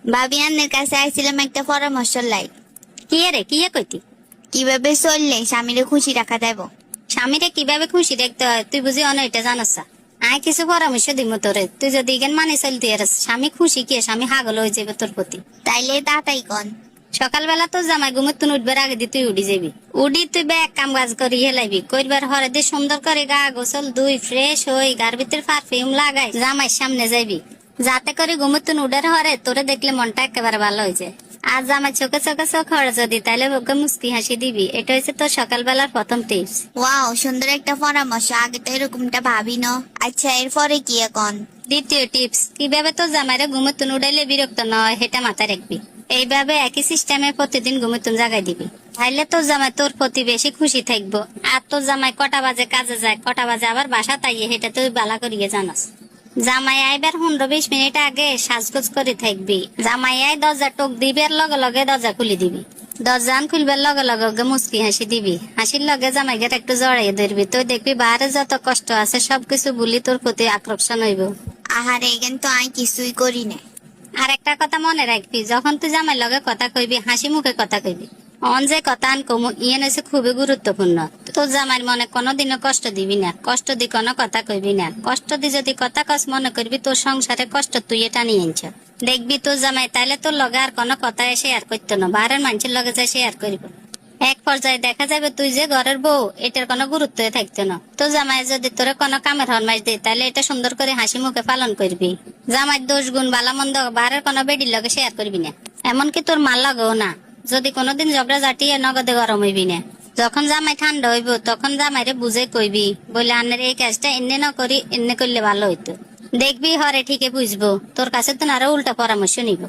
ভাবি আন্নের কাছে আইছিলাম একটা পরামর্শ লাই। কি রে কি কইতি? কিভাবে চললে স্বামীরে খুশি রাখা দেব? স্বামীরে কিভাবে খুশি রাখতে হয় তুই বুঝি অনেক এটা জানাস। আয় কিছু পরামর্শ দিব তোরে, তুই যদি এখান মানে চলতে আরস স্বামী খুশি কি স্বামী হাগল হয়ে যাবে তোর প্রতি। তাইলে তাতাই কন। সকালবেলা তো জামাই ঘুমে তুন উঠবার আগে দিয়ে তুই উঠি যাবি, উঠি তুই ব্যাগ কাম কাজ করি হেলাইবি, কইবার হরে দিয়ে সুন্দর করে গা গোসল দুই ফ্রেশ হই গার ভিতরে পারফিউম লাগাই জামাইয়ের সামনে যাইবি, যাতে করে ঘুমে তুন উঠার হরে তোরে দেখলে মনটা একেবারে ভালো হয়ে যায়। আর জামাই চোখে চোখে চোখ হরে যদি তাইলে ওকে মুস্কি হাসি দিবি। এটা হচ্ছে তোর সকালবেলার প্রথম টিপস। ওয়াও, সুন্দর একটা পরামর্শ, আগে তো এরকমটা ভাবি না। আচ্ছা, এরপরে কি এখন? দ্বিতীয় টিপস, কিভাবে তোর জামাইরে ঘুমে তুন উঠাইলে বিরক্ত নয় সেটা মাথায় রাখবি। এইভাবে একই সিস্টেমে প্রতিদিন ঘুমে তুন জাগাই দিবি, তাইলে তোর জামাই তোর প্রতি বেশি খুশি থাকবো। আর তোর জামাই কটা বাজে কাজে যায়, কটা বাজে আবার বাসা তাইয়ে সেটা তুই বালা করিয়ে জানাস। জামাই আইবার 15-20 মিনিট আগে সাজগোজ করে থাকবি। জামাই আই দরজা টোক দিবার লগে লগে দরজা খুলে দিবি, দরজা খুলবার লগে লগে ওকে মুস্কি হাসি দিবি। হাসির লগে জামাই গেট একটু জড়াইয়ে ধরবি, তুই দেখবি বাহারে যত কষ্ট আছে সবকিছু ভুলি তোর প্রতি আকর্ষণ হইব। আহারে, এখান তো আমি কিছুই করি না। আর একটা কথা মনে রাখবি, যখন তুই জামাই লগে কথা কইবি হাসি মুখে কথা কইবি। অন যে কথা আন কমু ইয়েন হচ্ছে খুবই গুরুত্বপূর্ণ। তোর জামাইয়ের মনে কোনোদিনও কষ্ট দিবি না, কষ্ট দি কোনো কথা কইবি না। কষ্ট দি যদি কথা কস মনে করবি তোর সংসারে কষ্ট তুই এটা নিয়ে আনছ। দেখবি তোর জামাই তাইলে তোর লগে আর কোনো কথা শেয়ার করতো না, বাহারের মানুষের লগে যা শেয়ার করিব। এক পর্যায়ে দেখা যাবে তুই যে ঘরের বউ এটার কোনো গুরুত্ব থাকতো না। তো জামাই যদি তোরে কোনো কামের হরমাইশ দেয় তাহলে এটা সুন্দর করে হাসি মুখে পালন করবি। জামাইয়ের দোষ গুণ বালা মন্দ বাহারের কোনো বেডির লগে শেয়ার করবি না, এমনকি তোর মাল লগেও না। যদি কোনোদিন ঝগড়া জাটিয়ে নগদে গরম হইবি না। যখন জামাই ঠান্ডা হইব তখন জামাইরে বুঝে কইবি, বলে আনের এই কাজটা এনে না করি এনে করলে ভালো হইতো। দেখবি হরে ঠিকই বুঝবো, তোর কাছে তো আরো উল্টা পরামর্শ নিব।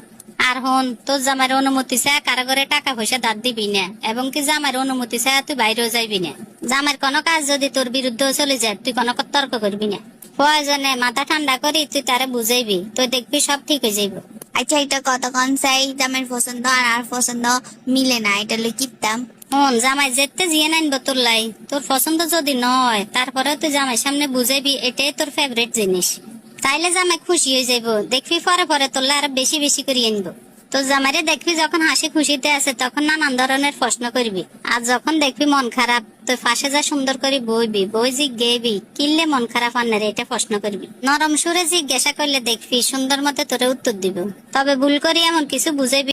আর হন, তোর জামাইয়ের অনুমতি ছাড়া কারো ঘরে টাকা পয়সা দাঁত দিবি না, এবং কি জামাইয়ের অনুমতি ছাড়া তুই বাইরেও যাইবি না। জামাইয়ের কোনো কাজ যদি তোর বিরুদ্ধে চলে যায় তুই কোনো তর্ক করবি না। প্রয়োজনে মাথা ঠান্ডা করি তুই তারে বুঝাইবি, তুই দেখবি সব ঠিক হয়ে যাইব। আচ্ছা, এটা কতক্ষণ চাই? জামের পছন্দ আর আর পছন্দ মিলে না, এটা লই কিপতাম। জামাই যেতে জিয়ে নাইনবো তোর লাই, তোর পছন্দ যদি নয় তারপরে তুই জামাই সামনে বুঝাইবি এটাই তোর ফেভারিট জিনিস। তাইলে জামাই খুশি হয়ে যাইব, দেখবি পরে পরে তোর লাই আরো বেশি বেশি করে আনবো। তো জামাইরে দেখবি যখন হাসি খুশিতে আছে তখন নানান ধরনের প্রশ্ন করবি। আর যখন দেখবি মন খারাপ তুই পাশে যা সুন্দর করে বইবি, বই জিজ্ঞেবি কিনলে মন খারাপ আনের এটা প্রশ্ন করবি। নরম সুরে জিজ্ঞাসা করলে দেখবি সুন্দর মতো তোরে উত্তর দিব। তবে ভুল করি এমন কিছু বুঝাইবি